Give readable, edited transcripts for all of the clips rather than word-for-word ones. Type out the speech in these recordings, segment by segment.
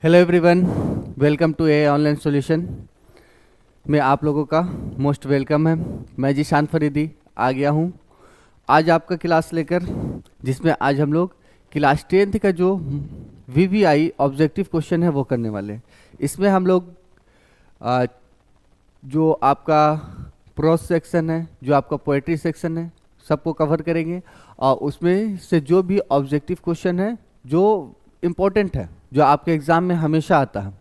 Hello everyone, welcome to a online solution में आप लोगों का मोस्ट वेलकम है। मैं जीशान फरीदी आ गया हूँ आज आपका क्लास लेकर, जिसमें आज हम लोग क्लास 10th का जो वीवीआई ऑब्जेक्टिव क्वेश्चन है वो करने वाले हैं। इसमें हम लोग जो आपका प्रोज सेक्शन है, जो आपका पोएट्री सेक्शन है, सबको कवर करेंगे और उसमें से जो भी ऑब्जेक्टिव क्वेश्चन है जो इम्पोर्टेंट है, जो आपके एग्ज़ाम में हमेशा आता है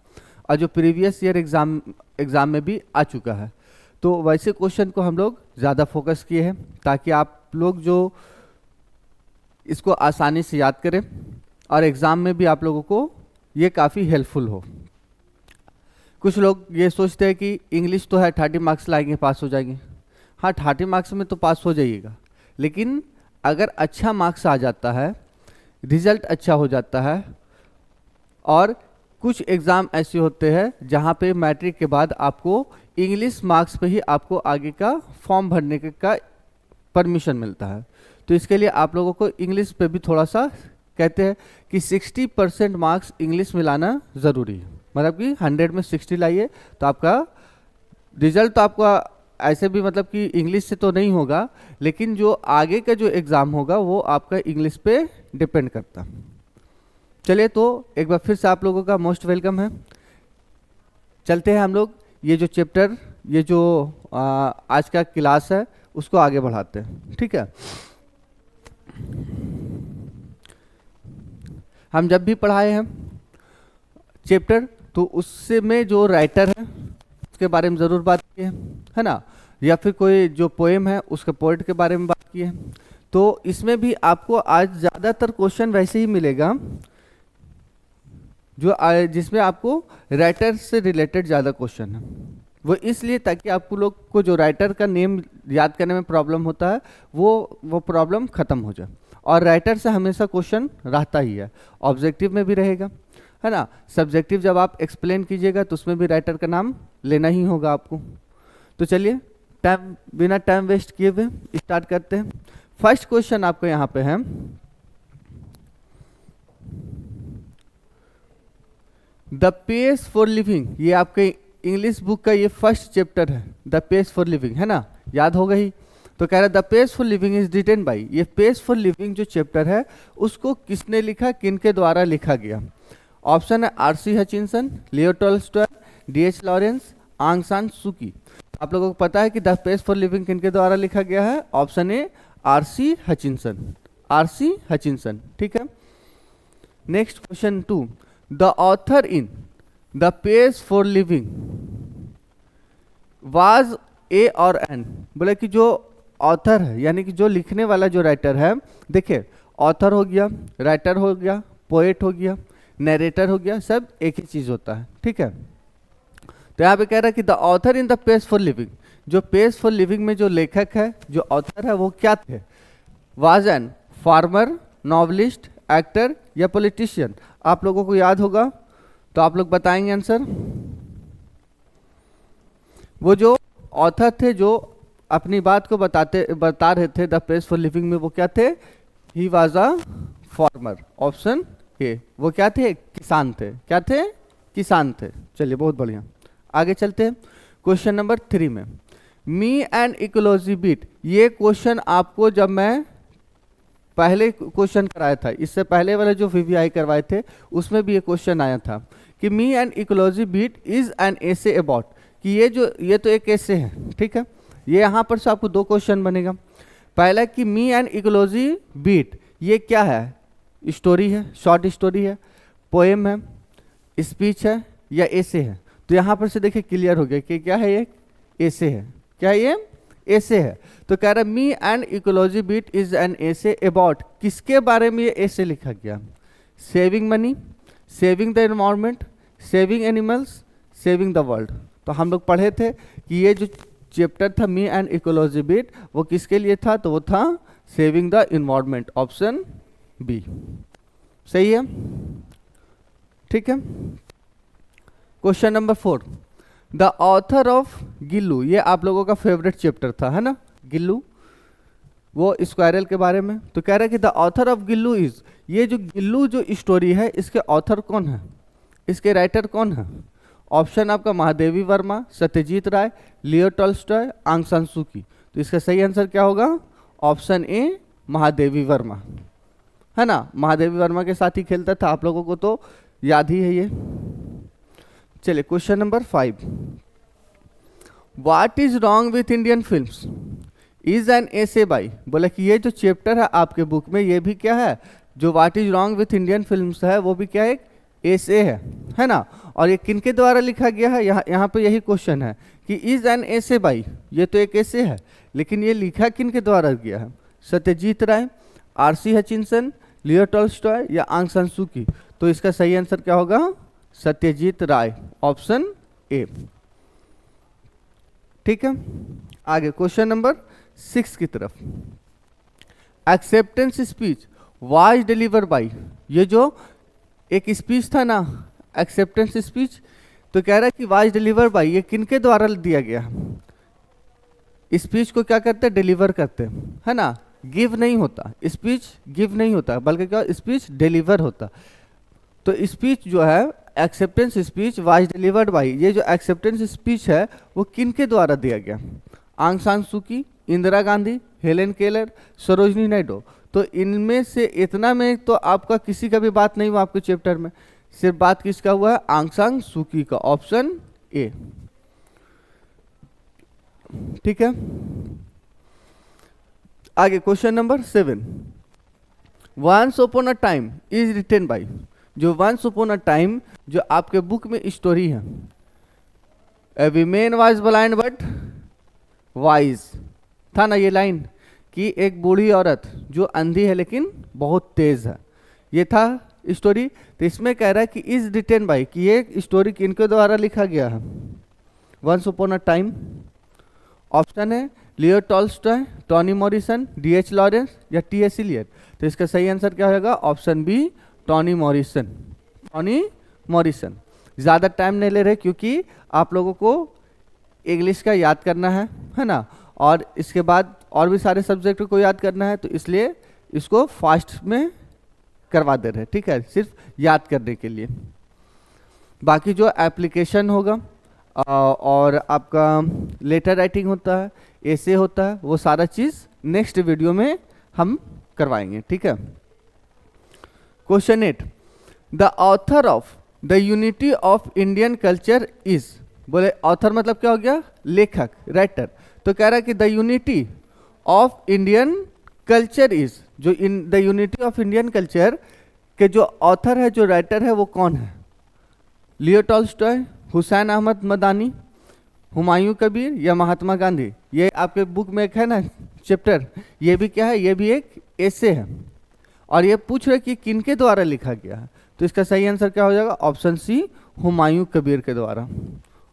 और जो प्रीवियस ईयर एग्ज़ाम में भी आ चुका है, तो वैसे क्वेश्चन को हम लोग ज़्यादा फोकस किए हैं ताकि आप लोग जो इसको आसानी से याद करें और एग्ज़ाम में भी आप लोगों को ये काफ़ी हेल्पफुल हो। कुछ लोग ये सोचते हैं कि इंग्लिश तो है 30 मार्क्स लाएंगे पास हो जाएंगे। हाँ, 30 मार्क्स में तो पास हो जाइएगा, लेकिन अगर अच्छा मार्क्स आ जाता है, रिजल्ट अच्छा हो जाता है, और कुछ एग्ज़ाम ऐसे होते हैं जहाँ पे मैट्रिक के बाद आपको इंग्लिश मार्क्स पे ही आपको आगे का फॉर्म भरने का परमिशन मिलता है। तो इसके लिए आप लोगों को इंग्लिश पे भी थोड़ा सा कहते हैं कि 60% मार्क्स इंग्लिश में लाना ज़रूरी है। मतलब कि 100 में 60 लाइए तो आपका रिजल्ट तो आपका ऐसे भी मतलब कि इंग्लिश से तो नहीं होगा, लेकिन जो आगे का जो एग्ज़ाम होगा वो आपका इंग्लिश पे डिपेंड करता। चलिए, तो एक बार फिर से आप लोगों का मोस्ट वेलकम है। चलते हैं हम लोग ये जो चैप्टर, ये जो आज का क्लास है उसको आगे बढ़ाते हैं। ठीक है, हम जब भी पढ़ाए हैं चैप्टर तो उससे में जो राइटर है उसके बारे में ज़रूर बात की है ना, या फिर कोई जो पोएम है उसके पोएट के बारे में बात की है। तो इसमें भी आपको आज ज़्यादातर क्वेश्चन वैसे ही मिलेगा जो जिसमें आपको राइटर से रिलेटेड ज़्यादा क्वेश्चन है। वो इसलिए ताकि आपको लोग को जो राइटर का नेम याद करने में प्रॉब्लम होता है वो प्रॉब्लम ख़त्म हो जाए। और राइटर से हमेशा क्वेश्चन रहता ही है, ऑब्जेक्टिव में भी रहेगा, है ना। सब्जेक्टिव जब आप एक्सप्लेन कीजिएगा तो उसमें भी राइटर का नाम लेना ही होगा आपको। तो चलिए, बिना टाइम वेस्ट किए हुए स्टार्ट करते हैं। फर्स्ट क्वेश्चन आपको यहाँ पे है, द पेस फॉर लिविंग। ये आपके इंग्लिश बुक का ये फर्स्ट चैप्टर है, द पेस फॉर लिविंग, है ना, याद होगा ही। तो कह रहा है the pace for living is written by. ये पेस फॉर लिविंग जो चैप्टर है उसको किसने लिखा, किनके द्वारा लिखा गया। ऑप्शन है RC. Hutchinson, Leo Tolstoy, D.H.. Lawrence, आंग सान सूकी। आप लोगों को पता है कि द पेस फॉर लिविंग किनके द्वारा लिखा गया है। Option A R C. Hutchinson, R C. Hutchinson. ठीक है, next question 2, the author in the pace for living was a और एन। बोले कि जो ऑथर है यानी कि जो लिखने वाला जो राइटर है, देखिए ऑथर हो गया, राइटर हो गया, पोएट हो गया, नरेटर हो गया, सब एक ही चीज़ होता है। ठीक है, तो यहाँ पे कह रहा है कि the author in the pace for living, जो पेस फॉर लिविंग में जो लेखक है, जो ऑथर है, वो क्या थे। Was an farmer, novelist, actor या पॉलिटिशियन। आप लोगों को याद होगा तो आप लोग बताएंगे आंसर। वो जो ऑथर थे जो अपनी बात को बता रहे थे द पेस फॉर लिविंग में, वो क्या थे। He was a farmer, option A. वो क्या थे, किसान थे। क्या थे, किसान थे। चलिए, बहुत बढ़िया, आगे चलते हैं क्वेश्चन नंबर 3 में। Me and ecology beat. ये क्वेश्चन आपको जब मैं पहले क्वेश्चन कराया था, इससे पहले वाले जो वीवीआई करवाए थे उसमें भी ये क्वेश्चन आया था कि me and ecology beat is an essay about, कि ये तो एक एसे है। ठीक है, ये यहाँ पर से आपको 2 क्वेश्चन बनेगा। पहला कि मी एंड इकोलॉजी बीट ये क्या है, स्टोरी है, शॉर्ट स्टोरी है, पोएम है, स्पीच है या एसे है। तो यहाँ पर से देखिए क्लियर हो गया कि क्या है, ये एसे है। क्या है, ये एसे है। तो कह रहा me and ecology beat is an essay about, किसके बारे में ये एसे लिखा गया। Saving money, saving the environment, saving animals, saving the world. तो हम लोग पढ़े थे कि ये जो चैप्टर था मी एंड इकोलॉजी बीट वो किसके लिए था, तो वो था saving the environment, option B सही है। ठीक है, question number 4, the author of Gillu. ये आप लोगों का फेवरेट चैप्टर था, है ना, गिल्लू, वो स्क्वायरल के बारे में। तो कह रहा है कि the author of Gillu is, ये जो गिल्लू जो स्टोरी है इसके ऑथर कौन है। इसके राइटर कौन है? ऑप्शन आपका महादेवी वर्मा, सत्यजीत राय, लियो टॉल्स्टॉय, आंग सान सू की। तो इसका सही आंसर क्या होगा? ऑप्शन ए महादेवी वर्मा, है ना। महादेवी वर्मा के साथ ही खेलता था, आप लोगों को तो याद ही है ये। चलिए question number 5, what is wrong with Indian films is an essay by. बोला कि ये जो चैप्टर है आपके बुक में, ये भी क्या है, जो what is wrong with Indian films है, वो भी क्या एक एसे है ना। और ये किनके द्वारा लिखा गया है? यहाँ पे यही क्वेश्चन है कि इज एन एसे बाई, ये तो एक एसे है, लेकिन ये लिखा किनके द्वारा गया है? सत्यजीत राय, आर.सी. हचिंसन, लियो टॉल्स्टॉय या आंग सान सू की। तो इसका सही आंसर क्या होगा? सत्यजीत राय, ऑप्शन ए। ठीक है, आगे क्वेश्चन नंबर 6 की तरफ। Acceptance speech was deliver by, ये जो एक स्पीच था ना, एक्सेप्टेंस स्पीच, तो कह रहा है कि वाज डिलीवर बाई, ये किनके द्वारा दिया गया? स्पीच को क्या करते हैं? डिलीवर करते हैं, है ना। गिव नहीं होता, स्पीच गिव नहीं होता, बल्कि क्या, स्पीच डिलीवर होता। तो स्पीच जो है, acceptance speech was delivered by, ये जो एक्सेप्टेंस स्पीच है वो किनके द्वारा दिया गया? आंग सान सू की, इंदिरा गांधी, हेलेन केलर, सरोजनी नायडू। तो इनमें से इतना में तो आपका किसी का भी बात नहीं हुआ आपके चैप्टर में, सिर्फ बात किसका हुआ है? आंग सान सू की का, ऑप्शन ए। ठीक है, आगे question number 7, once upon a time is written by, जो वंस अपॉन अ टाइम जो आपके बुक में स्टोरी है, a women was blind but wise, था ना ये लाइन, कि एक बूढ़ी औरत जो अंधी है लेकिन बहुत तेज है, ये था स्टोरी। तो इसमें कह रहा है कि इज रिटन बाई, कि ये स्टोरी किनके द्वारा लिखा गया है? Once upon a time, option है Leo Tolstoy, Toni Morrison, D H. Lawrence या टी.एस. इलियट। तो इसका सही आंसर क्या होगा? Option B, Toni Morrison, Toni Morrison. ज़्यादा टाइम नहीं ले रहे क्योंकि आप लोगों को इंग्लिश का याद करना है ना, और इसके बाद और भी सारे सब्जेक्ट को याद करना है, तो इसलिए इसको फास्ट में करवा दे रहे हैं, ठीक है, सिर्फ याद करने के लिए। बाकी जो एप्लीकेशन होगा और आपका लेटर राइटिंग होता है, ऐसे होता है, वो सारा चीज़ नेक्स्ट वीडियो में हम करवाएंगे, ठीक है। Question 8, the author of the unity of Indian culture is. बोले ऑथर मतलब क्या हो गया? लेखक, राइटर। तो कह रहा है कि the unity of Indian culture is, जो in the unity of Indian culture के जो ऑथर है, जो राइटर है, वो कौन है? लियो टॉल्स्टॉय, हुसैन अहमद मदानी, हुमायूं कबीर या महात्मा गांधी। ये आपके बुक में एक है ना चैप्टर, ये भी क्या है? ये भी एक एसे है, और ये पूछ रहे कि किनके द्वारा लिखा गया है। तो इसका सही आंसर क्या हो जाएगा? ऑप्शन सी, हुमायूं कबीर के द्वारा,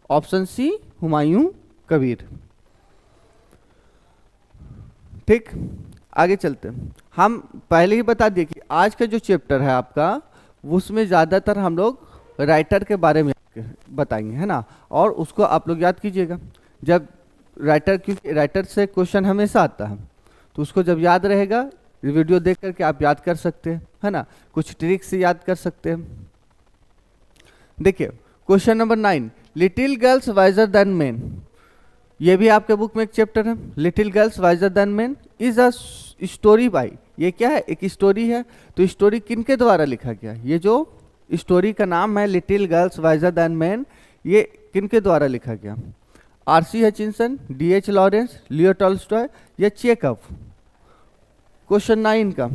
ऑप्शन सी, हुमायूं कबीर। ठीक, आगे चलते हैं। हम पहले ही बता दिए कि आज का जो चैप्टर है आपका, उसमें ज़्यादातर हम लोग राइटर के बारे में बताएंगे, है ना, और उसको आप लोग याद कीजिएगा। जब राइटर, क्योंकि राइटर से क्वेश्चन हमेशा आता है, तो उसको जब याद रहेगा, वीडियो देख करके आप याद कर सकते हैं, है ना, कुछ ट्रिक से याद कर सकते हैं। देखिए question number 9, little girls wiser than man, ये भी आपके बुक में एक चैप्टर है। Little girls wiser than man is a story by, ये क्या है? एक स्टोरी है। तो स्टोरी किनके द्वारा लिखा गया? ये जो स्टोरी का नाम है little girls wiser than man, ये किनके द्वारा लिखा गया? RC. Hutchinson, D.H.. Lawrence, Leo Tolstoy या चेकअप। क्वेश्चन 9 का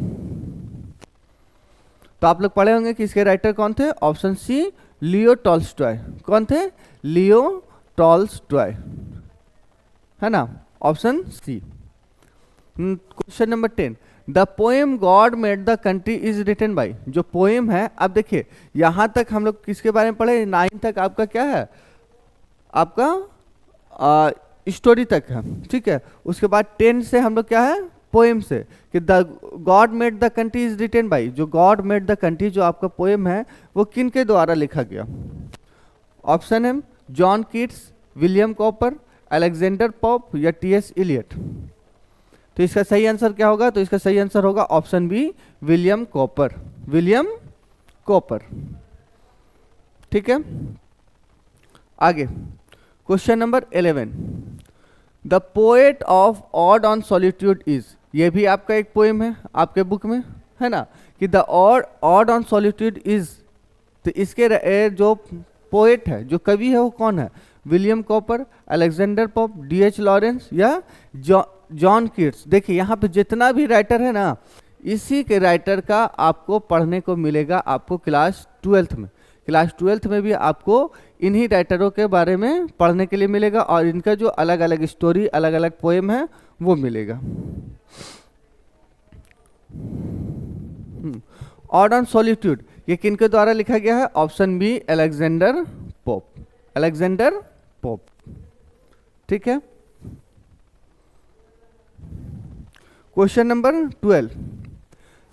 तो आप लोग पढ़े होंगे कि इसके राइटर कौन थे? Option C, Leo Tolstoy. कौन थे? लियो टॉल्स्टॉय, है ना, option C. Question number 10, the poem God made the country is written by, जो पोएम है, अब देखिए यहाँ तक हम लोग किसके बारे में पढ़े? 9 तक आपका क्या है? आपका स्टोरी तक है, ठीक है। उसके बाद 10 से हम लोग क्या है? पोएम से, कि the God made the country is written by, जो गॉड मेड द कंट्री जो आपका पोएम है, वो किनके द्वारा लिखा गया? ऑप्शन है John Keats, William Cowper, Alexander Pope या टी.एस. इलियट। तो इसका सही आंसर क्या होगा? तो इसका सही आंसर होगा option B, William Cowper, William Cowper. ठीक। ठीक है। आगे question number 11, the poet of ode on solitude is, ये भी आपका एक पोएम है आपके बुक में, है ना, कि the odd on solitude is, तो इसके जो पोएट है, जो कवि है, वो कौन है? William Cowper, Alexander Pope, D H Lawrence या जॉन कीट्स। देखिए यहाँ पे जितना भी राइटर है ना, इसी के राइटर का आपको पढ़ने को मिलेगा आपको क्लास 12th में। क्लास 12th में भी आपको इन्हीं राइटरों के बारे में पढ़ने के लिए मिलेगा और इनका जो अलग अलग स्टोरी, अलग अलग पोएम है वो मिलेगा। ऑड ऑन सॉलिट्यूड ये किनके द्वारा लिखा गया है? Option B, Alexander Pope. Alexander Pope, ठीक है। Question number 12,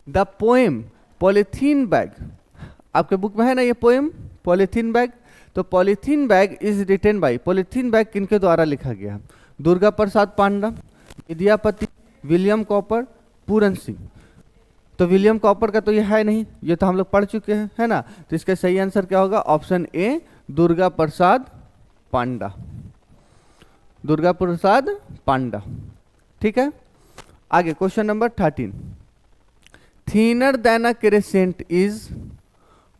the poem polythene bag, आपके बुक में है ना ये पोएम पॉलीथीन बैग। तो polythene bag is written by, polythene bag किनके द्वारा लिखा गया? Durga Prasad Panda, Vidyapati, William Cowper, Puran Singh. तो विलियम कॉपर का तो ये है नहीं, ये तो हम लोग पढ़ चुके हैं, है ना। तो इसका सही आंसर क्या होगा? Option A, Durga Prasad Panda. दुर्गा प्रसाद पांडा, ठीक है। आगे question number 13, thinner than a crescent is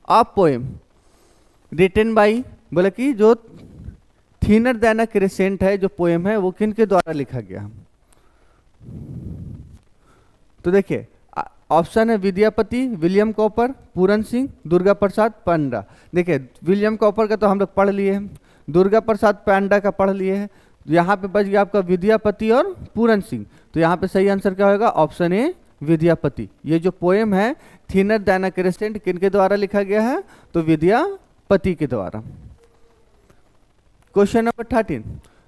a poem written by, बोला कि जो थिनर देन अ क्रेसेंट है, जो पोएम है, वो किनके द्वारा लिखा गया? तो देखिए ऑप्शन है विद्यापति, विलियम कॉपर, पूरन सिंह, दुर्गा प्रसाद पांडा। देखिए विलियम कॉपर का तो हम लोग पढ़ लिए हैं, दुर्गा प्रसाद पांडा का पढ़ लिए हैं, यहाँ पे बच गया आपका विद्यापति और पूरन सिंह। तो यहाँ पे सही आंसर क्या होगा? ऑप्शन ए, विद्यापति। ये जो पोएम है थिनर देन अ क्रेसेंट किनके द्वारा लिखा गया है? तो विद्यापति के द्वारा। Question number 13,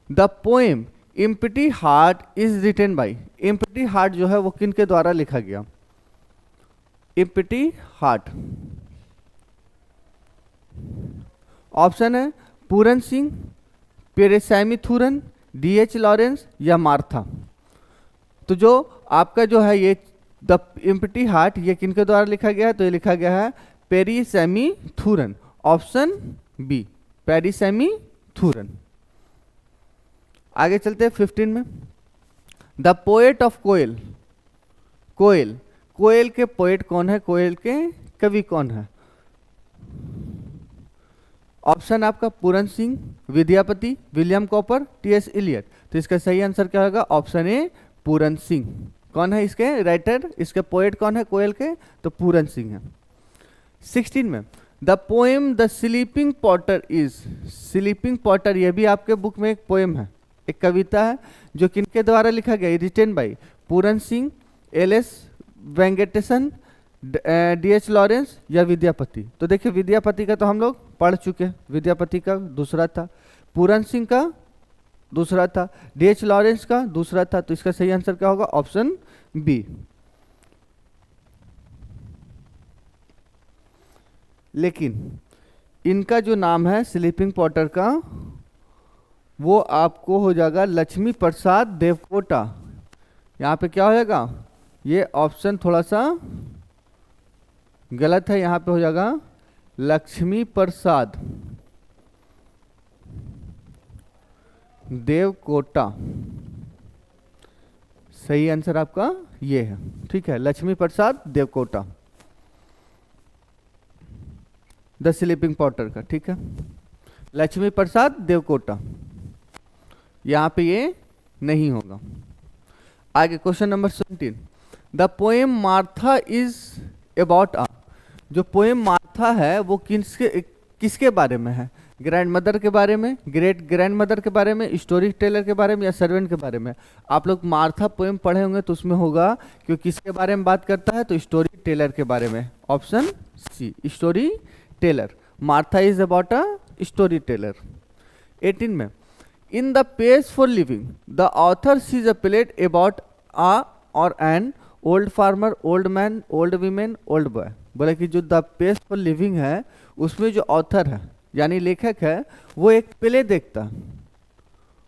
the poem empty heart is written by, empty heart जो है वो किनके द्वारा लिखा गया? एम्प्टी हार्ट, ऑप्शन है पूरन सिंह, पेरेसैमिथुरन, डीएच लॉरेंस या मार्था। तो जो आपका जो है ये द एम्प्टी हार्ट, ये किनके द्वारा लिखा गया है? तो ये लिखा गया है पेरिसैमिथुरन, ऑप्शन बी, पेरिसैमिथुरन। आगे चलते हैं 15 में, द पोएट ऑफ कोयल, कोयल, कोयल के पोएट कौन है? कोयल के कवि कौन है? ऑप्शन आपका Puran Singh, Vidyapati, William Cowper, T S Eliot. तो इसका सही आंसर क्या होगा? Option A, Puran Singh. कौन है इसके राइटर, इसके पोएट कौन है कोयल के? तो पूरन सिंह है। 16 में, the poem the sleeping potter is, sleeping Potter ये भी आपके बुक में एक पोएम है, एक कविता है, जो किनके द्वारा लिखा गया? Written by Puran Singh, L S. Venkatesan, D H Lawrence या विद्यापति। तो देखिए विद्यापति का तो हम लोग पढ़ चुके हैं, विद्यापति का दूसरा था, पूरन सिंह का दूसरा था, डीएच लॉरेंस का दूसरा था। तो इसका सही आंसर क्या होगा? Option B. लेकिन इनका जो नाम है स्लीपिंग पॉटर का, वो आपको हो जाएगा लक्ष्मी प्रसाद देवकोटा। यहाँ पे क्या हो जाएगा? ये ऑप्शन थोड़ा सा गलत है, यहाँ पे हो जाएगा लक्ष्मी प्रसाद देवकोटा। सही आंसर आपका ये है, ठीक है, लक्ष्मी प्रसाद देवकोटा, द स्लीपिंग पॉटर का, ठीक है, लक्ष्मी प्रसाद देवकोटा। यहाँ पे ये नहीं होगा। आगे question number 17, the poem Martha is about अ, जो पोएम मार्था है वो किसके बारे में है? ग्रैंड मदर के बारे में, ग्रेट ग्रैंड मदर के बारे में, स्टोरी टेलर के बारे में या सर्वेंट के बारे में? आप लोग मार्था पोएम पढ़े होंगे तो उसमें होगा कि किसके बारे में बात करता है? तो स्टोरी टेलर के बारे में, option C, storyteller. Martha is about a storyteller. 18 में, in the page for living the author sees a plate about a और an old farmer, old man, old women, old boy. बोला कि जो the page for living है उसमें जो author है यानी लेखक है वो एक प्ले देखता,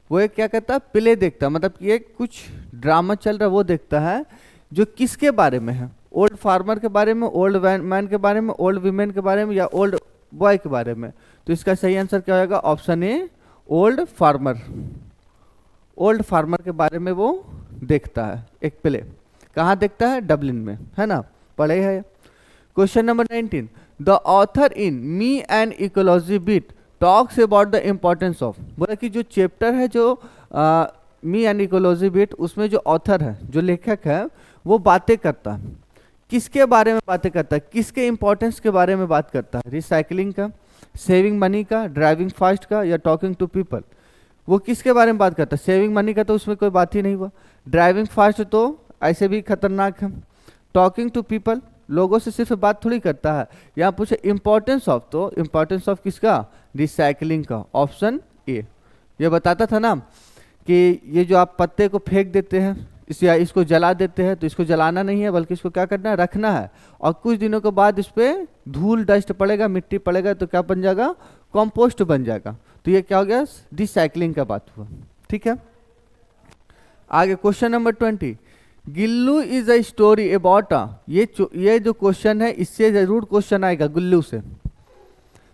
वो एक क्या कहता है? प्ले देखता, मतलब कि एक कुछ ड्रामा चल रहा है वो देखता है, जो किसके बारे में है? ओल्ड फार्मर के बारे में, ओल्ड मैन के बारे में, ओल्ड वीमेन के बारे में या ओल्ड बॉय के बारे में? तो इसका सही आंसर क्या होगा? ऑप्शन ए, ओल्ड फार्मर। ओल्ड फार्मर के बारे में वो देखता है एक प्ले। कहाँ देखता है? डबलिन में, है ना, पढ़े है। Question number 19, the author in me and ecology bit talks about the importance of. बोला कि जो चैप्टर है जो मी एंड इकोलॉजी बिट, उसमें जो ऑथर है, जो लेखक है, वो बातें करता है। किसके बारे में बातें करता है? किसके इंपॉर्टेंस के बारे में बात करता है? रिसाइकलिंग का, सेविंग मनी का, ड्राइविंग फास्ट का, या टॉकिंग टू पीपल? वो किसके बारे में बात करता है? सेविंग मनी का तो उसमें कोई बात ही नहीं हुआ। ड्राइविंग फास्ट तो ऐसे भी खतरनाक है। टॉकिंग टू पीपल, लोगों से सिर्फ बात थोड़ी करता है। यहाँ पूछे इंपॉर्टेंस ऑफ, तो इंपॉर्टेंस ऑफ किसका? रिसाइकलिंग का, ऑप्शन ए। ये बताता था ना कि ये जो आप पत्ते को फेंक देते हैं, इसको जला देते हैं, तो इसको जलाना नहीं है, बल्कि इसको क्या करना है? रखना है। और कुछ दिनों के बाद इस पर धूल डस्ट पड़ेगा, मिट्टी पड़ेगा, तो क्या बन जाएगा? कंपोस्ट बन जाएगा। तो ये क्या हो गया? रिसाइकलिंग का बात हुआ। ठीक है, आगे question number 20, Gillu is a story about a. ये जो क्वेश्चन है, इससे जरूर क्वेश्चन आएगा गुल्लू से।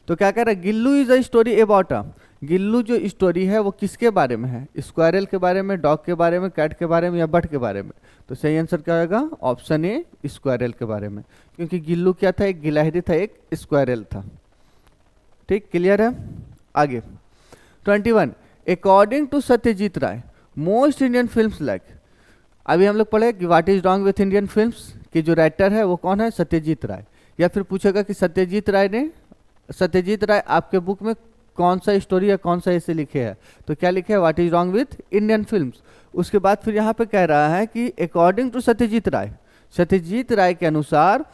तो क्या कह रहा है? Gillu is a story about a. Gillu जो स्टोरी है वो किसके बारे में है? स्क्वायरल के बारे में, डॉग के बारे में, कैट के बारे में, या बट के बारे में? तो सही आंसर क्या होगा? ऑप्शन ए, स्क्वायरल के बारे में। क्योंकि गिल्लू क्या था? एक गिलहरी था, एक स्क्वायरल था। ठीक, क्लियर है। आगे 21, according to Satyajit Ray most Indian films like. अभी हम लोग पढ़े कि what is wrong with Indian films, कि जो राइटर है वो कौन है? सत्यजीत राय। या फिर पूछेगा कि सत्यजीत राय आपके बुक में कौन सा स्टोरी या कौन सा ऐसे लिखे हैं? तो क्या लिखे है? What is wrong with Indian films. उसके बाद फिर यहाँ पे कह रहा है कि अकॉर्डिंग टू सत्यजीत राय के अनुसार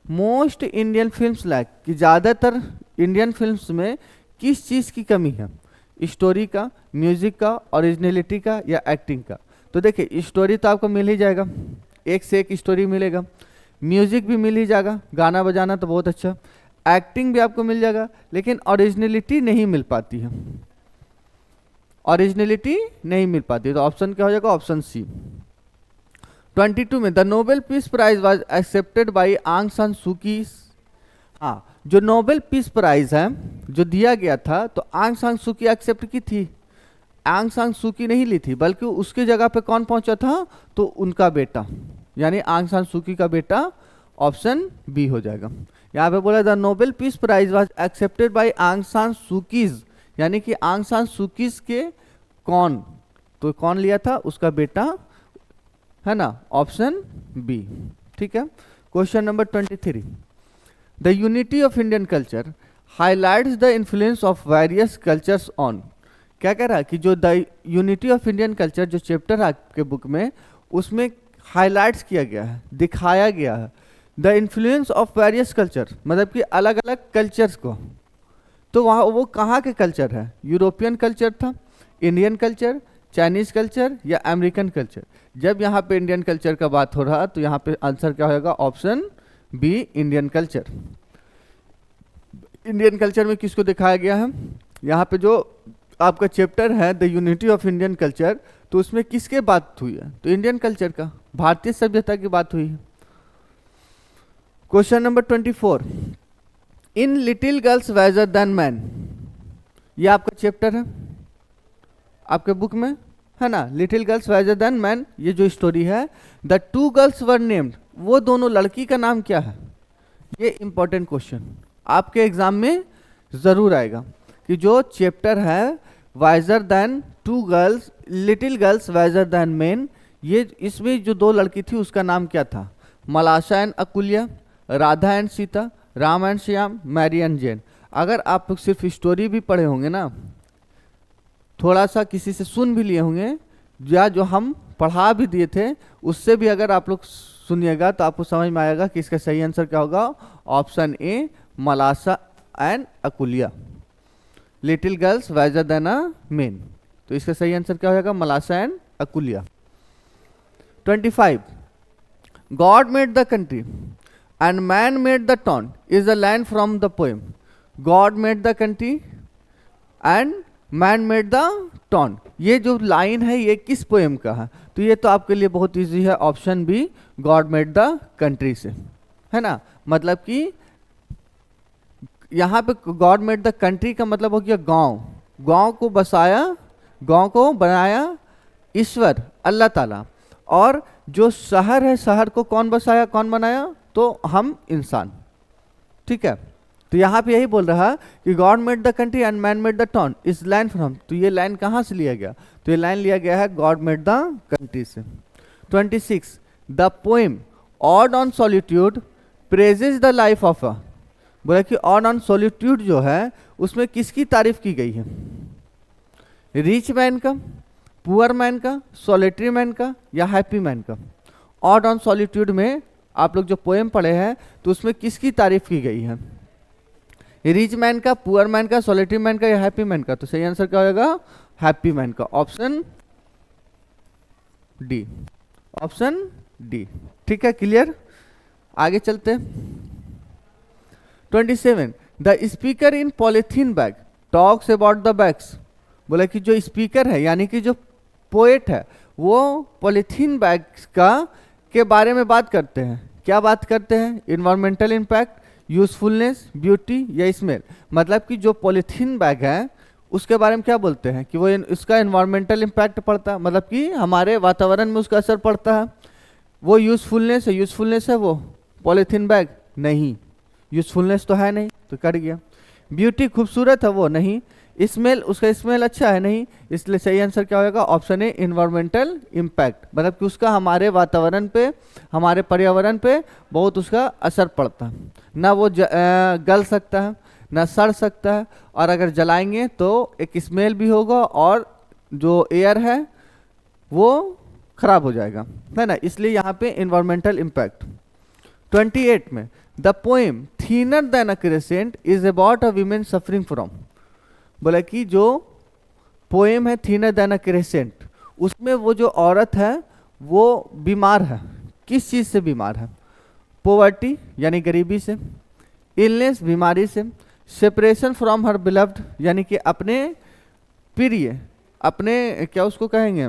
मोस्ट इंडियन फिल्म्स लाइक, कि ज़्यादातर इंडियन फिल्म्स में किस चीज़ की कमी है? स्टोरी का, म्यूजिक का, ओरिजिनलिटी का, या एक्टिंग का? तो देखिए, स्टोरी तो आपको मिल ही जाएगा, एक से एक स्टोरी मिलेगा। म्यूजिक भी मिल ही जाएगा, गाना बजाना तो बहुत अच्छा। एक्टिंग भी आपको मिल जाएगा, लेकिन ओरिजिनलिटी नहीं मिल पाती है। ओरिजिनलिटी नहीं मिल पाती, तो ऑप्शन क्या हो जाएगा? Option C. 22 में the Nobel peace prize was accepted by Aung San सूकी। हाँ, जो नोबेल पीस प्राइज है जो दिया गया था, तो आंग सान सूकी एक्सेप्ट की थी। आंग सान सूकी नहीं ली थी, बल्कि उसकी जगह पे कौन पहुंचा था? तो उनका बेटा, यानी आंग सान सूकी का बेटा। ऑप्शन बी हो जाएगा। यहाँ पे बोला the Nobel peace prize was accepted by Aung San सूकीज, यानी कि आंग सान सूकीज के कौन? तो कौन लिया था? उसका बेटा, है ना, ऑप्शन बी। ठीक है, question number 23, the unity of Indian culture highlights the influence of various cultures on. क्या कह रहा है? कि जो the unity of Indian culture जो चैप्टर है आपके बुक में, उसमें हाईलाइट्स किया गया है, दिखाया गया है the influence of various culture, मतलब कि अलग अलग कल्चर्स को। तो वहाँ वो कहाँ के कल्चर है? यूरोपियन कल्चर था, इंडियन कल्चर, चाइनीज कल्चर, या अमेरिकन कल्चर? जब यहाँ पे इंडियन कल्चर का बात हो रहा, तो यहाँ पे आंसर क्या होगा? Option B, Indian culture. Indian culture में किसको दिखाया गया है? यहाँ पे जो आपका चैप्टर है the unity of Indian culture, तो उसमें किसके बात हुई है? तो इंडियन कल्चर का, भारतीय सभ्यता की बात हुई है। क्वेश्चन नंबर 24, इन little girls wiser than man, ये आपका चैप्टर है आपके बुक में, है ना, little girls wiser than man. ये जो स्टोरी है, the two girls were named, वो दोनों लड़की का नाम क्या है? ये इंपॉर्टेंट क्वेश्चन आपके एग्जाम में जरूर आएगा, कि जो चैप्टर है wiser than two girls, little girls wiser than man, ये इसमें जो दो लड़की थी उसका नाम क्या था? Malasha and Akulya, Radha and Sita, Ram and Shyam, Mary and Jane. अगर आप लोग सिर्फ स्टोरी भी पढ़े होंगे ना, थोड़ा सा किसी से सुन भी लिए होंगे, या जो हम पढ़ा भी दिए थे उससे भी अगर आप लोग सुनिएगा, तो आपको समझ में आएगा कि इसका सही आंसर क्या होगा? Option A, Malasha and Akulya, little girls wiser than a man. तो इसका सही आंसर क्या हो जाएगा? Malasha and Akulya. 25, God made the country and man made the town is a line from the poem. God made the country and man made the town. ये जो line है ये किस पोएम का है? तो ये तो आपके लिए बहुत इजी है, option B, God made the country से, है ना। मतलब कि यहाँ पे गॉड मेड द कंट्री का मतलब हो गया गांव, गांव को बसाया, गांव को बनाया ईश्वर अल्लाह ताला, और जो शहर है शहर को कौन बसाया कौन बनाया, तो हम इंसान। ठीक है, तो यहाँ पे यही बोल रहा कि God made the country and man made the town इस लाइन फ्रॉम, तो ये लाइन कहाँ से लिया गया, तो ये लाइन लिया गया है गॉड मेड द कंट्री से। 26 the poem odd on solitude praises the life of a, बोला कि ऑड ऑन सॉलिट्यूड जो है उसमें किसकी तारीफ की गई है, रिच मैन का, पुअर मैन का, सॉलिटरी मैन का, या हैप्पी मैन का। ऑड ऑन सॉलिट्यूड में आप लोग जो पोएम पढ़े हैं तो उसमें किसकी तारीफ की गई है, रिच मैन का, पुअर मैन का, सॉलिटरी मैन का, या हैप्पी मैन का। तो सही आंसर क्या होगा, हैप्पी मैन का, ऑप्शन डी, ऑप्शन डी। ठीक है, क्लियर, आगे चलते हैं। 27 the speaker in polythene bag talks about the bags, बोला कि जो स्पीकर है यानी कि जो पोएट है वो पॉलिथीन बैग्स का के बारे में बात करते हैं। क्या बात करते हैं, इन्वायरमेंटल इम्पैक्ट, यूजफुलनेस, ब्यूटी या स्मेल। मतलब कि जो पॉलिथीन बैग है उसके बारे में क्या बोलते हैं कि वो उसका इन्वायरमेंटल इम्पैक्ट पड़ता है, मतलब कि हमारे वातावरण में उसका असर पड़ता है। वो यूजफुलनेस है, यूजफुलनेस है वो पॉलिथीन बैग, नहीं यूजफुलनेस तो है नहीं, तो कट गया। ब्यूटी खूबसूरत है वो, नहीं। स्मेल, उसका स्मेल अच्छा है, नहीं। इसलिए सही आंसर क्या होगा, ऑप्शन ए इन्वायरमेंटल इम्पैक्ट, मतलब कि उसका हमारे वातावरण पे, हमारे पर्यावरण पे बहुत उसका असर पड़ता है। ना वो गल सकता है, ना सड़ सकता है, और अगर जलाएंगे तो एक स्मेल भी होगा और जो एयर है वो खराब हो जाएगा, है ना। इसलिए यहाँ पे इन्वायरमेंटल इम्पैक्ट। 28 में the poem thinner than a crescent is about a women suffering from, बोला कि जो पोएम है थीनर देन अ क्रेसेंट, उसमें वो जो औरत है वो बीमार है, किस चीज़ से बीमार है, पोवर्टी यानी गरीबी से, इलनेस बीमारी से, सेपरेशन फ्रॉम हर बिलव्ड यानी कि अपने प्रिय, अपने क्या उसको कहेंगे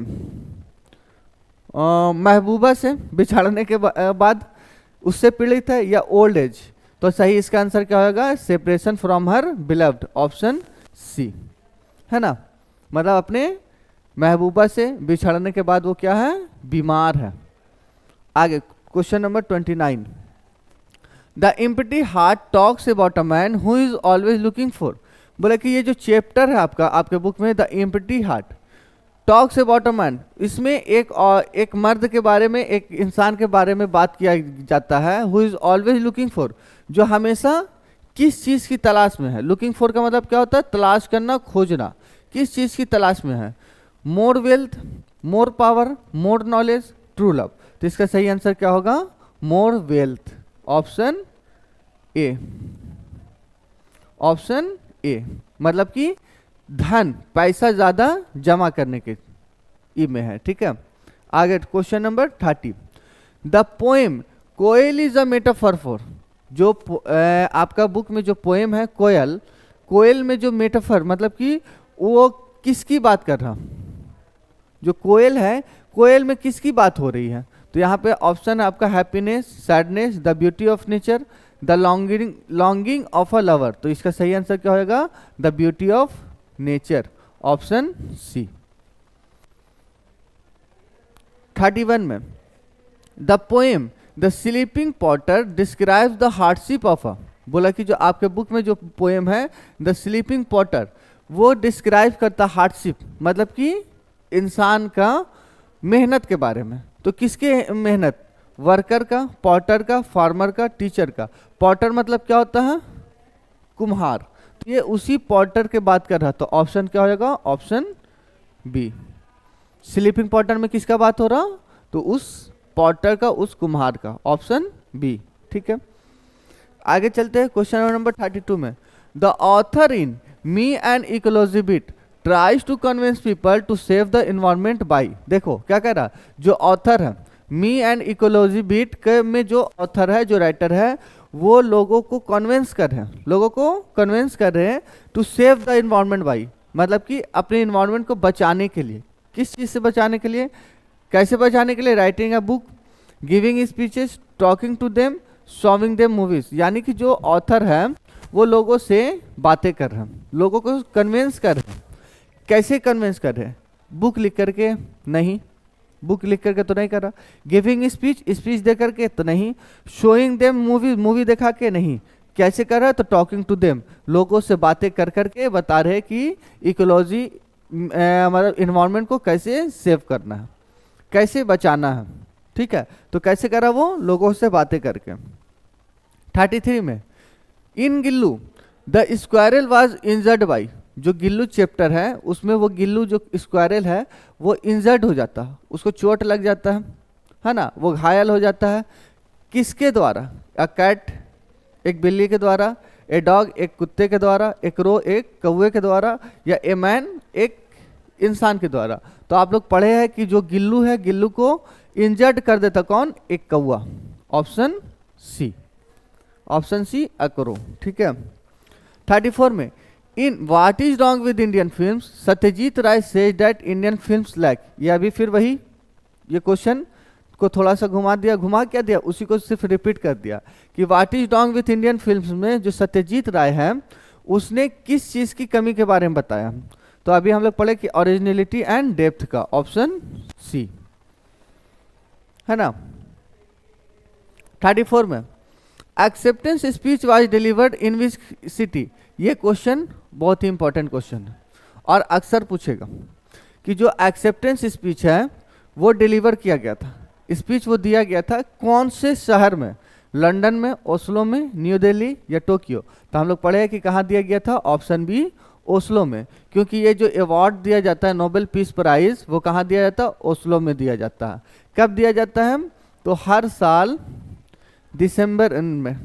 महबूबा से बिछड़ने के बाद उससे पीड़ित है, या ओल्ड एज। तो सही इसका आंसर क्या होगा, separation from her beloved, option C, है ना। मतलब अपने महबूबा से बिछड़ने के बाद वो क्या है, बीमार है। आगे question number 29 the empty heart talks about a man who is always looking for, बोला कि ये जो चैप्टर है आपका, आपके बुक में the empty heart talks about a man, इसमें एक मर्द के बारे में, एक इंसान के बारे में बात किया जाता है, who is always looking for, जो हमेशा किस चीज़ की तलाश में है। लुकिंग फॉर का मतलब क्या होता है, तलाश करना, खोजना, किस चीज़ की तलाश में है, more wealth, more power, more knowledge, true love. तो इसका सही आंसर क्या होगा, more wealth, option A, option A, मतलब कि धन, पैसा ज्यादा जमा करने के ई में है। ठीक है, आगे question number 30 the poem Koel is a metaphor for, जो आपका बुक में जो पोएम है कोयल, कोयल में जो मेटाफर मतलब कि वो किसकी बात कर रहा, जो कोयल है कोयल में किसकी बात हो रही है। तो यहाँ पे ऑप्शन है आपका happiness, sadness, the beauty of nature, the longing of a lover. तो इसका सही आंसर क्या होगा, the beauty of nature, option C. 31 में the poem the sleeping potter describes the hardship of a, बोला कि जो आपके बुक में जो पोएम है द स्लीपिंग पॉटर, वो डिस्क्राइब करता हार्डशिप, मतलब कि इंसान का मेहनत के बारे में। तो किसके मेहनत, वर्कर का, पॉटर का, फार्मर का, टीचर का। पॉटर मतलब क्या होता है, कुम्हार, तो ये उसी पॉटर के बात कर रहा। तो ऑप्शन क्या हो जाएगा, ऑप्शन बी, स्लीपिंग पॉटर में किसका बात हो रहा, तो उस पॉटर का, उस कुम्हार का, ऑप्शन बी। ठीक है, आगे चलते हैं क्वेश्चन नंबर 32 में the author in me and ecology bit tries to convince people to save the environment by, देखो क्या कह रहा, जो ऑथर है मी एंड इकोलॉजी बिट के में जो ऑथर है, जो राइटर है, वो लोगों को कन्विंस कर रहे हैं, लोगों को कन्विंस कर रहे हैं to save the environment by, मतलब कि अपने इन्वायरमेंट को बचाने के लिए। किस चीज़ से बचाने के लिए, कैसे बचाने के लिए, writing a book, giving speeches, talking to them, showing them movies. यानी कि जो ऑथर है वो लोगों से बातें कर रहे हैं, लोगों को कन्विंस कर रहे हैं। कैसे कन्विंस कर रहे हैं? बुक लिख करके? नहीं, बुक लिख करके तो नहीं कर रहा। गिविंग स्पीच, स्पीच दे करके तो नहीं। शोइंग देम मूवी, मूवी दिखा के नहीं। कैसे कर रहा है? तो टॉकिंग टू देम, लोगों से बातें कर करके बता रहे कि इकोलॉजी मतलब इन्वायरमेंट को कैसे सेव करना है, कैसे बचाना है। ठीक है, तो कैसे करा? वो लोगों से बातें करके। 33 में, in Gillu the squirrel was injured by, जो गिल्लू चैप्टर है उसमें वो गिल्लू जो स्क्वायरल है वो इंजर्ड हो जाता है, उसको चोट लग जाता है ना, वो घायल हो जाता है। किसके द्वारा? अ कैट, एक बिल्ली के द्वारा, ए डॉग, एक कुत्ते के द्वारा, एक रो, एक कौवे के द्वारा, या ए मैन, एक इंसान के द्वारा। तो आप लोग पढ़े हैं कि जो गिल्लू है, गिल्लू को इंजर्ड कर देता कौन? एक कौवा। Option C, option C a crow. ठीक है। 34 में, in what is wrong with Indian films, Satyajit Ray says that Indian films lack. ये अभी फिर वही, ये क्वेश्चन को थोड़ा सा घुमा दिया, घुमा क्या दिया, उसी को सिर्फ रिपीट कर दिया कि what is wrong with Indian films में जो सत्यजीत राय है उसने किस चीज की कमी के बारे में बताया। तो अभी हम लोग पढ़े कि ओरिजिनलिटी एंड डेप्थ का, ऑप्शन सी है ना। 34 में, acceptance speech was delivered in which city. ये क्वेश्चन बहुत ही इंपॉर्टेंट क्वेश्चन है और अक्सर पूछेगा कि जो एक्सेप्टेंस स्पीच है वो डिलीवर किया गया था, स्पीच वो दिया गया था कौन से शहर में? लंदन में, ओस्लो में, न्यू दिल्ली या टोक्यो। तो हम लोग पढ़े कि कहाँ दिया गया था? ऑप्शन बी, ओस्लो में। क्योंकि ये जो अवार्ड दिया जाता है नोबेल पीस प्राइज, वो कहाँ दिया जाता है? ओस्लो में दिया जाता है। कब दिया जाता है? तो हर साल दिसंबर में,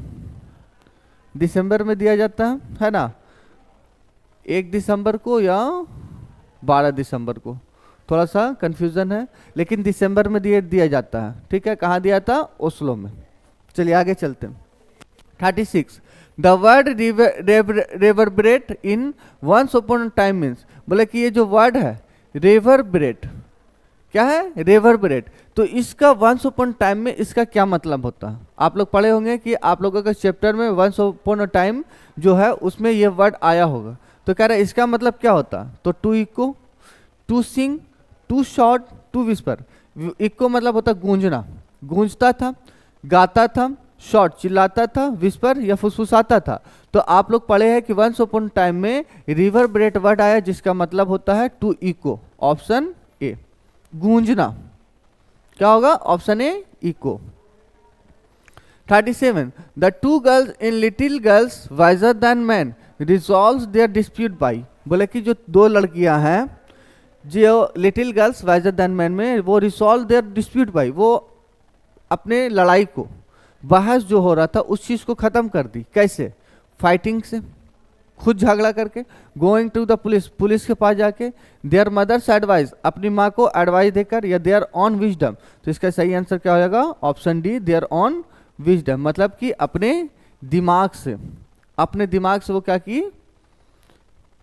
दिसंबर में दिया जाता है ना, 1 दिसंबर को या 12 दिसंबर को, थोड़ा सा कंफ्यूजन है, लेकिन दिसंबर में दिया जाता है। ठीक है, कहाँ दिया था? ओस्लो में। चलिए आगे चलते हैं। 36, the word reverberate in once upon time means. बोले कि ये जो वर्ड है रेवरबरेट, क्या है? रेवरबरेट। तो इसका वंस अपॉन टाइम में इसका क्या मतलब होता है? आप लोग पढ़े होंगे कि आप लोगों के चैप्टर में वंस अपॉन टाइम जो है उसमें ये वर्ड आया होगा। तो कह रहे हैं इसका मतलब क्या होता है? तो to echo, to sing, to shout, to whisper. Echo मतलब होता गूंजना, गूंजता था, गाता था, शॉट चिल्लाता था, विस्पर या फुसफुसाता था। तो आप लोग पढ़े हैं कि वंस अपॉन टाइम में रिवरबरेट वर्ड आया जिसका मतलब होता है टू इको। ऑप्शन ए, गूंजना। क्या होगा? Option A, echo. 37, the two girls in little girls wiser than man resolve their dispute by. बोले कि जो दो लड़कियां हैं जो little girls wiser than man में, वो रिसॉल्व देयर डिस्प्यूट बाई, वो अपने लड़ाई को, बहस जो हो रहा था उस चीज को खत्म कर दी। कैसे? फाइटिंग से, खुद झगड़ा करके, going to the police, police के पास जाके, देयर मदर्स एडवाइस, अपनी माँ को एडवाइस देकर, या देयर ऑन विजडम। तो इसका सही आंसर क्या हो जाएगा? Option D, their own wisdom. मतलब कि अपने दिमाग से, अपने दिमाग से वो क्या की,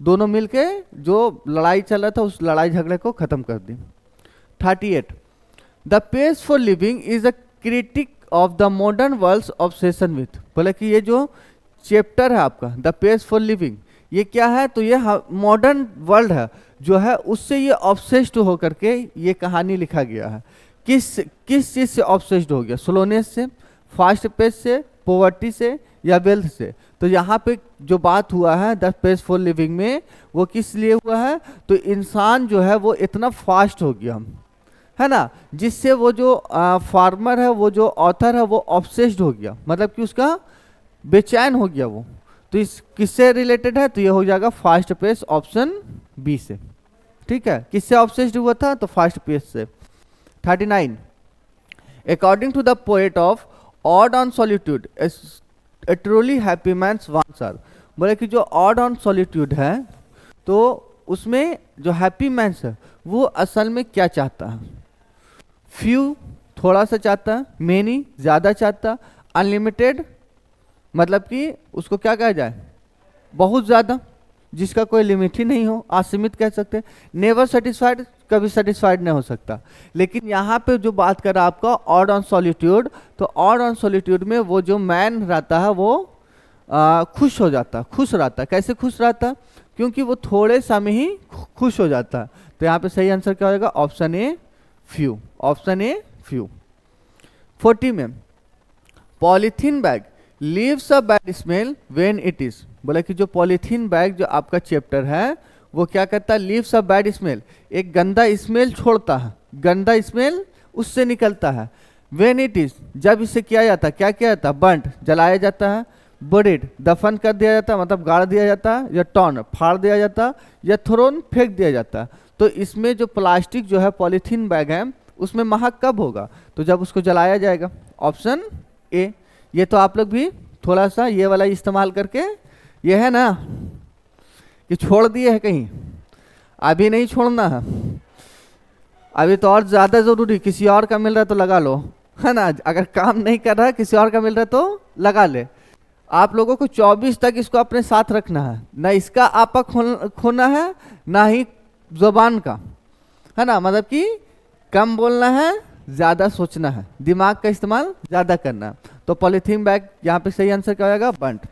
दोनों मिलके जो लड़ाई चल रहा था उस लड़ाई झगड़े को खत्म कर दी। 38, the pace for living is a critic of the modern world's obsession with. बोले कि ये जो चैप्टर है आपका द पेस फॉर लिविंग, ये क्या है? तो ये मॉडर्न वर्ल्ड है जो है उससे ये ऑब्सेस्ड होकर के ये कहानी लिखा गया है। किस चीज से ऑब्सेस्ड हो गया? स्लोनेस से, फास्ट पेस से, पॉवर्टी से या वेल्थ से। तो यहाँ पे जो बात हुआ है द पेस फॉर लिविंग में, वो किस लिए हुआ है? तो इंसान जो है वो इतना फास्ट हो गया है ना, जिससे वो जो फार्मर है, वो जो ऑथर है, वो ऑब्सेस्ड हो गया, मतलब कि उसका बेचैन हो गया वो। तो इस किससे रिलेटेड है? तो ये हो जाएगा फास्ट पेस, ऑप्शन बी से। ठीक है, किससे ऑब्सेस्ड हुआ था? तो फास्ट पेस से। 39, according to the poet of ode on solitude a truly happy man's wants are. बोले कि जो ऑड ऑन सॉलिट्यूड है तो उसमें जो हैप्पी मैन्स है वो असल में क्या चाहता है? फ्यू, थोड़ा सा चाहता है, मेनी, ज़्यादा चाहता, अनलिमिटेड, मतलब कि उसको क्या कहा जाए? बहुत ज़्यादा, जिसका कोई लिमिट ही नहीं हो, असीमित कह सकते हैं। नेवर सेटिस्फाइड, कभी सेटिस्फाइड नहीं हो सकता। लेकिन यहाँ पे जो बात कर रहा आपका ऑड ऑन सॉलिट्यूड, तो ऑड ऑन सॉलिट्यूड में वो जो मैन रहता है वो खुश हो जाता, खुश रहता। कैसे खुश रहता? क्योंकि वो थोड़े समय ही खुश हो जाता। तो यहाँ पे सही आंसर क्या होगा? Option a few, option a few. 40 में polythene bag leaves a bad smell when it is, बोला कि जो पॉलीथीन बैग जो आपका चैप्टर है वो क्या करता है? लीव्स अ बैड स्मेल, एक गंदा स्मेल छोड़ता है, गंदा स्मेल उससे निकलता है। व्हेन इट इज, जब इसे किया जाता है, क्या किया जाता है? बर्न्ड, जलाया जाता है। बरीड, दफन कर दिया जाता है, मतलब गाड़ दिया जाता है। या टॉर्न, फाड़ दिया जाता है। या थ्रोन, फेंक दिया जाता है। तो इसमें जो प्लास्टिक जो है पॉलीथीन बैग है उसमें महक कब होगा? तो जब उसको जलाया जाएगा। Option A. ये तो आप लोग भी थोड़ा सा ये वाला इस्तेमाल करके, ये है ना कि छोड़ दिए है कहीं, अभी नहीं छोड़ना है, अभी तो और ज़्यादा ज़रूरी, किसी और का मिल रहा है तो लगा लो, है ना। अगर काम नहीं कर रहा है, किसी और का मिल रहा है तो लगा ले। आप लोगों को 24 तक इसको अपने साथ रखना है, ना इसका आपा खोना है ना ही जुबान का, है ना। मतलब कि कम बोलना है, ज़्यादा सोचना है, दिमाग का इस्तेमाल ज़्यादा करना है। तो पॉलीथीन बैग यहाँ पे सही आंसर क्या होगा? बंट।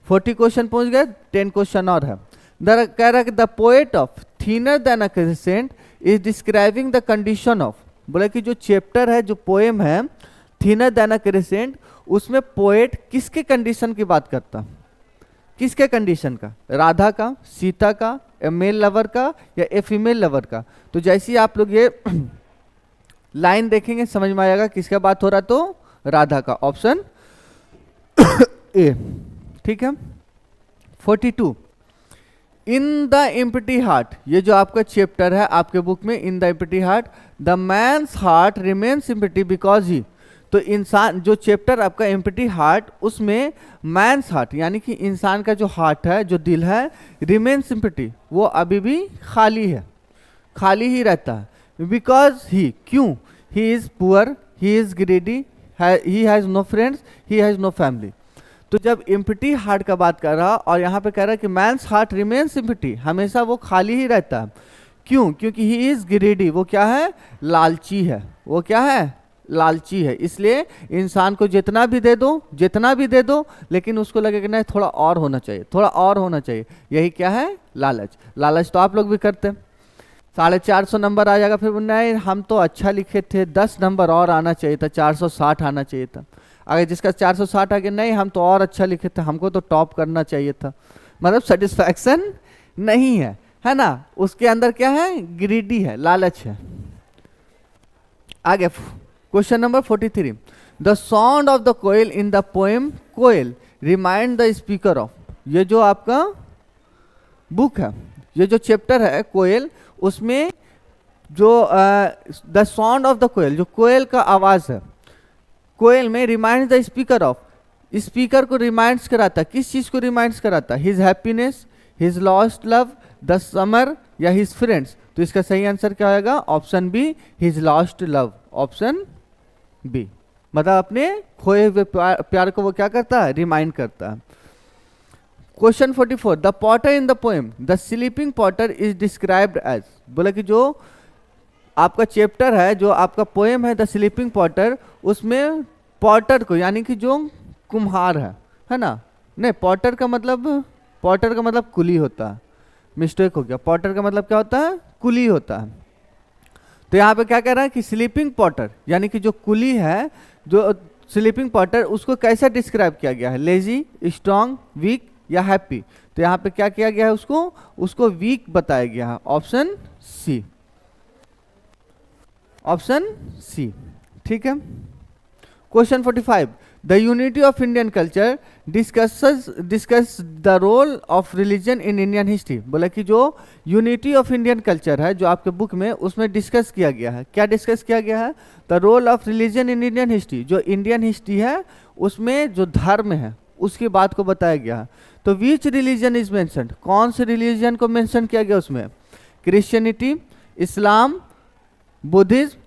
40 क्वेश्चन पहुँच गए, 10 क्वेश्चन और है। कह रहा है कि the poet of thinner than a crescent is describing the condition of, बोले कि जो चैप्टर है, जो पोएम है थिनर देन अ क्रिसेंट, उसमें पोएट किसके कंडीशन की बात करता? किसके कंडीशन का? राधा का, सीता का, ए मेल लवर का, या ए फीमेल लवर का? तो जैसे ही आप लोग ये लाइन देखेंगे समझ में आएगा किसका बात हो रहा, तो राधा का, ऑप्शन ए। ठीक है। 42 इन द एम्प्टी हार्ट, ये जो आपका चैप्टर है आपके बुक में, in the empty heart the man's heart remains empty because he. तो इंसान, जो चैप्टर आपका एम्प्टी हार्ट, उसमें मैन्स हार्ट यानी कि इंसान का जो हार्ट है, जो दिल है, रिमेन्स एम्प्टी, वो अभी भी खाली है, खाली ही रहता है। बिकॉज ही, क्यों? He is poor, he is greedy, he has no friends, he has no family. तो जब एम्प्टी हार्ट का बात कर रहा, और यहाँ पे कह रहा है कि मैन्स हार्ट रिमेन्स एम्प्टी, हमेशा वो खाली ही रहता है। क्यों? क्योंकि ही इज ग्रीडी, वो क्या है? लालची है। वो क्या है? लालची है। इसलिए इंसान को जितना भी दे दो, जितना भी दे दो, लेकिन उसको लगेगा नहीं थोड़ा और होना चाहिए, थोड़ा और होना चाहिए। यही क्या है? लालच। लालच तो आप लोग भी करते हैं। 450 नंबर आ जाएगा, फिर नहीं हम तो अच्छा लिखे थे, 10 नंबर और आना चाहिए था, 460 आना चाहिए था। अगर जिसका 460 आ गया, नहीं हम तो और अच्छा लिखे थे, हमको तो टॉप करना चाहिए था, मतलब सेटिस्फैक्शन नहीं है, है ना। उसके अंदर क्या है? ग्रीडी है, लालच है। आगे question number 43 the sound of the koel in the poem Koel remind the speaker of, ये जो आपका बुक है, ये जो चैप्टर है कोयल, उसमें जो the sound of the koel, जो कोयल का आवाज है, कोयल में remind the speaker of, speaker को रिमाइंड्स कराता, किस चीज को रिमाइंड्स कराता? His happiness, his lost love, the summer, या हिज फ्रेंड्स। तो इसका सही आंसर क्या होगा? Option B, his lost love, option B. मतलब अपने खोए हुए प्यार को वो क्या करता है? रिमाइंड करता है। Question 44 the potter in the poem the sleeping potter is described as, बोला कि जो आपका चैप्टर है, जो आपका पोएम है द स्लीपिंग पॉटर, उसमें पॉटर को यानी कि जो कुम्हार है ना, नहीं पॉटर का मतलब कुली होता है, मिस्टेक हो गया। पॉटर का मतलब क्या होता है? कुली होता है। तो यहाँ पे क्या कह रहा है कि स्लीपिंग पॉटर यानी कि जो कुली है, जो स्लीपिंग पॉटर, उसको कैसे डिस्क्राइब किया गया है? लेजी, स्ट्रॉन्ग, वीक या हैप्पी? तो यहाँ पे क्या किया गया है? उसको वीक बताया गया है, ऑप्शन सी, ऑप्शन सी। ठीक है। Question 45 the unity of Indian culture discuss the role of religion in Indian history, बोला कि जो यूनिटी ऑफ इंडियन कल्चर है, जो आपके बुक में, उसमें डिस्कस किया गया है। क्या डिस्कस किया गया है? The role of religion in Indian history, जो इंडियन हिस्ट्री है उसमें जो धर्म है उसकी बात को बताया गया है। तो विच रिलीजन इज मेंशन्ड, कौन से रिलीजन को मेंशन किया गया उसमें? क्रिश्चियनिटी, इस्लाम, बुद्धिज्म,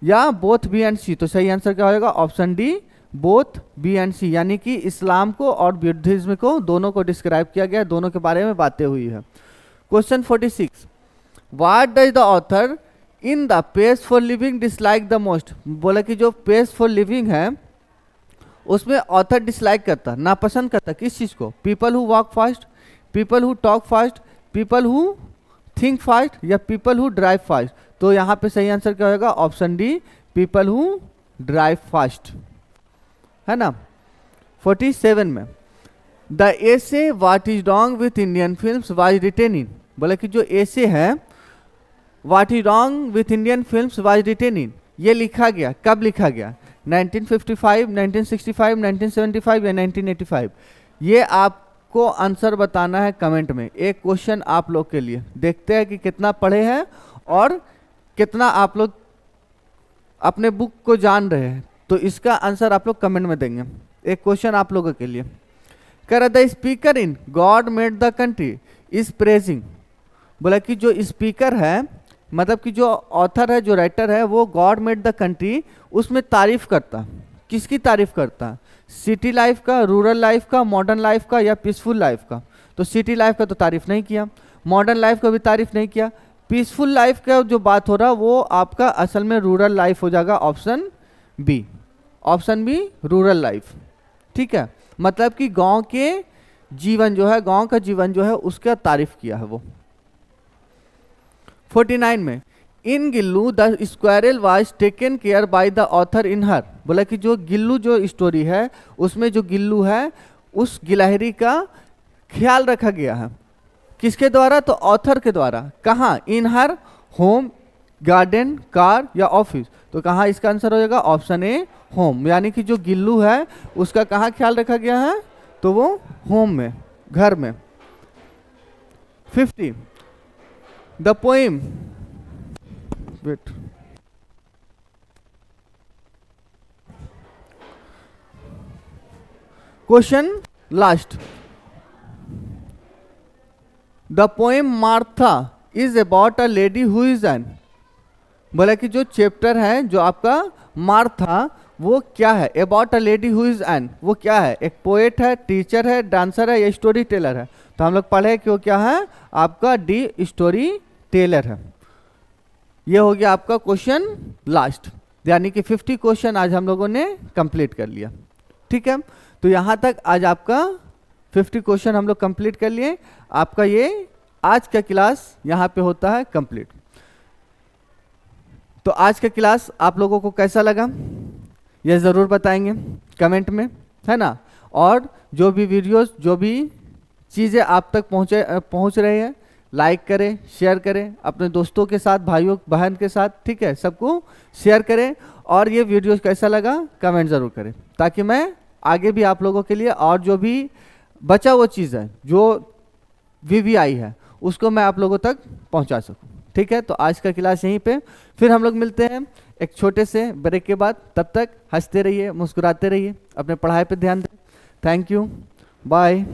या बोथ बी एंड सी? तो सही आंसर क्या होगा? Option D, both B and C, यानी कि इस्लाम को और बुद्धिज्म को, दोनों को डिस्क्राइब किया गया, दोनों के बारे में बातें हुई है। Question 46 what does the author in the pace for living dislike the most, बोला कि जो पेस फॉर लिविंग है उसमें ऑथर डिसलाइक करता, नापसंद करता किस चीज़ को? People who walk fast, people who talk fast, people who think fast या पीपल हु ड्राइव फास्ट। तो यहाँ पे सही आंसर क्या होगा? Option D, people who drive fast, है ना। 47 में the essay what is wrong with Indian films was written in, बोले कि जो एसे है what is wrong with Indian films was written in, ये लिखा गया, कब लिखा गया? 1955, 1965, 1975 या 1985? ये आपको आंसर बताना है कमेंट में। एक क्वेश्चन आप लोग के लिए, देखते हैं कि कितना पढ़े हैं और कितना आप लोग अपने बुक को जान रहे हैं। तो इसका आंसर आप लोग कमेंट में देंगे। एक क्वेश्चन आप लोगों के लिए, कर the speaker in God made the country is praising, बोला कि जो स्पीकर है, मतलब कि जो ऑथर है, जो राइटर है, वो गॉड मेड द कंट्री, उसमें तारीफ करता। किसकी तारीफ करता? सिटी लाइफ का, रूरल लाइफ का, मॉडर्न लाइफ का या पीसफुल लाइफ का? तो सिटी लाइफ का तो तारीफ नहीं किया, मॉडर्न लाइफ का भी तारीफ नहीं किया, पीसफुल लाइफ का जो बात हो रहा वो आपका असल में रूरल लाइफ हो जाएगा, option B, option B rural life. ठीक है, मतलब कि गांव के जीवन जो है, गांव का जीवन जो है उसका तारीफ किया है वो। 49 में in Gillu the squirrel was taken care by the author in her, बोला कि जो गिल्लू जो स्टोरी है उसमें जो गिल्लू है उस गिलहरी का ख्याल रखा गया है, किसके द्वारा? तो ऑथर के द्वारा। कहाँ? इन हर होम, गार्डन, कार या ऑफिस? तो कहाँ इसका आंसर हो जाएगा? ऑप्शन ए, होम, यानी कि जो गिल्लू है उसका कहाँ ख्याल रखा गया है? तो वो होम में, घर में। 50 the poem, wait, question last, the poem Martha is about a lady who is an, बोला कि जो चैप्टर है जो आपका मार्था वो क्या है? About a lady who is N, वो क्या है? एक पोएट है, टीचर है, डांसर है या स्टोरी टेलर है? तो हम लोग पढ़े कि वो क्या है? आपका डी, स्टोरी टेलर है। ये हो गया आपका क्वेश्चन लास्ट, यानी कि 50 क्वेश्चन आज हम लोगों ने कंप्लीट कर लिया। ठीक है, तो यहाँ तक आज आपका 50 क्वेश्चन हम लोग कंप्लीट कर लिए। आपका ये आज का क्लास यहाँ पे होता है कंप्लीट। तो आज का क्लास आप लोगों को कैसा लगा ये ज़रूर बताएंगे कमेंट में, है ना। और जो भी वीडियोस, जो भी चीज़ें आप तक पहुँच रहे हैं, लाइक करें, शेयर करें अपने दोस्तों के साथ, भाइयों बहन के साथ, ठीक है, सबको शेयर करें। और ये वीडियो कैसा लगा कमेंट ज़रूर करें, ताकि मैं आगे भी आप लोगों के लिए और जो भी बचा वो चीज़ है जो VVI है उसको मैं आप लोगों तक पहुंचा सकूं। ठीक है, तो आज का क्लास यहीं पे, फिर हम लोग मिलते हैं एक छोटे से ब्रेक के बाद। तब तक हंसते रहिए, मुस्कुराते रहिए, अपने पढ़ाई पे ध्यान दें। Thank you, bye.